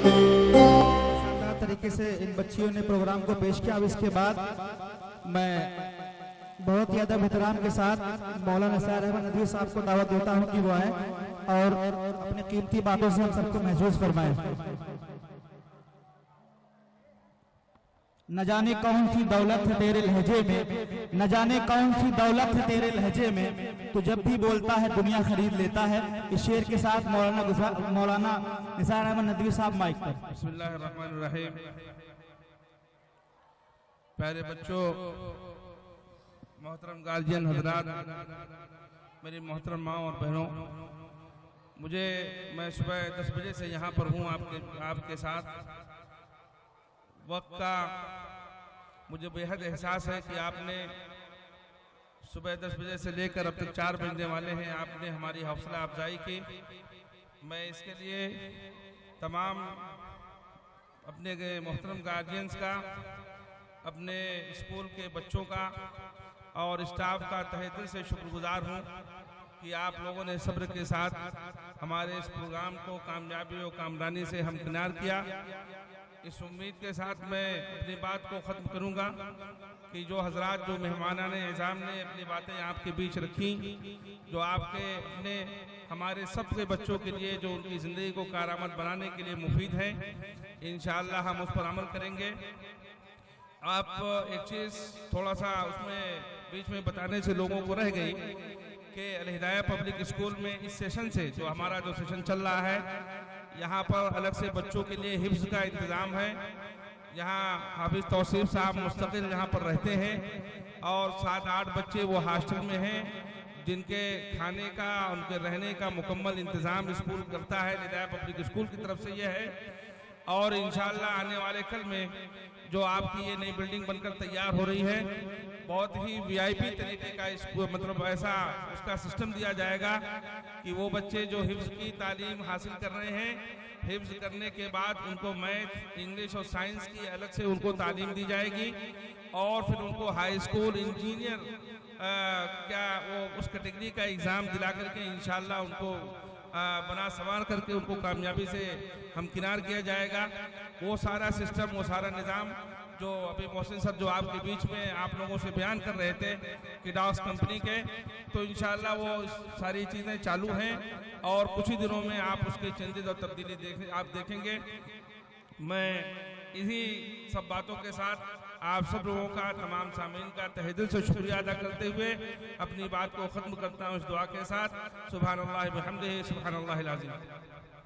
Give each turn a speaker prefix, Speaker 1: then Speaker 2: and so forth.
Speaker 1: शानदार तरीके से इन बच्चियों ने प्रोग्राम को पेश किया। अब इसके बाद मैं बहुत ही अदब एहतराम के साथ मौलाना निसार अहमद नदवी साहब को दावत देता हूं कि वो आए और अपनी कीमती बातों से हम सबको महसूस फरमाएं। न जाने कौन सी दौलत है तेरे लहजे में, न जाने कौन सी दौलत है तेरे लहजे में, तो जब भी बोलता है दुनिया खरीद लेता है। इस शेर के साथ मौलाना निसार अहमद नदवी साहब माइक पर।
Speaker 2: बिस्मिल्लाहिर्रहमानिर्रहीम। प्यारे बच्चों, मोहतरम गार्जियन हजरात, मेरी मोहतरम माँ और बहनों, मैं सुबह 10 बजे से यहाँ पर हूँ आपके साथ। वक्त का मुझे बेहद एहसास है कि आपने सुबह 10 बजे से लेकर अब तक 4 बजने वाले हैं, आपने हमारी हौसला अफजाई की। मैं इसके लिए तमाम अपने मोहतरम गार्जियंस का, अपने स्कूल के बच्चों का और स्टाफ का तहे दिल से शुक्रगुजार हूँ कि आप लोगों ने सब्र के साथ हमारे इस प्रोग्राम को कामयाबी और कामरानी से हमकिनार किया। इस उम्मीद के साथ मैं अपनी बात को ख़त्म करूंगा कि जो हजरात, जो मेहमानाने एज़ाम ने अपनी बातें आपके बीच रखी, जो आपके अपने हमारे सबसे बच्चों के लिए जो उनकी ज़िंदगी को कारआमद बनाने के लिए मुफीद हैं, इंशाअल्लाह हम उस पर अमल करेंगे। आप एक चीज़ थोड़ा सा उसमें बीच में बताने से लोगों को रह गई कि अल हिदाया पब्लिक स्कूल में इस सेशन से, जो हमारा जो सेशन चल रहा है, यहाँ पर अलग से बच्चों के लिए हिफ्ज़ का इंतज़ाम है। यहाँ हाफिज़ तौसीफ साहब मुस्तकिल यहाँ पर रहते हैं और 7-8 बच्चे वो हॉस्टल में हैं, जिनके खाने का, उनके रहने का मुकम्मल इंतज़ाम स्कूल करता है। हिदाया पब्लिक स्कूल की तरफ से यह है। और इंशाअल्लाह आने वाले कल में जो आपकी ये नई बिल्डिंग बनकर तैयार हो रही है, बहुत ही वीआईपी तरीके का मतलब ऐसा उसका सिस्टम दिया जाएगा कि वो बच्चे जो हिफ्ज़ की तालीम हासिल कर रहे हैं, हिफ्ज़ करने के बाद उनको मैथ, इंग्लिश और साइंस की अलग से उनको तालीम दी जाएगी और फिर उनको हाई स्कूल, इंजीनियर क्या वो उस कैटेगरी का एग्ज़ाम दिला करके इंशाअल्लाह उनको बना संवार करके उनको कामयाबी से हमकिनार किया जाएगा। वो सारा सिस्टम, वो सारा निज़ाम जो अभी मोहसिन सर जो आपके बीच में आप लोगों से बयान कर रहे थे कि डॉस कंपनी के, तो इंशाअल्लाह वो सारी चीज़ें चालू हैं और कुछ ही दिनों में आप उसके चेंजेस और तब्दीली आप देखेंगे। मैं इन्हीं सब बातों के साथ आप सब लोगों का, तमाम सामीन का तहे दिल से शुक्रिया अदा करते हुए अपनी बात को ख़त्म करता हूँ इस दुआ के साथ। सुभानअल्लाह व बिहम्दिही, सुभानअल्लाहिल अज़ीम।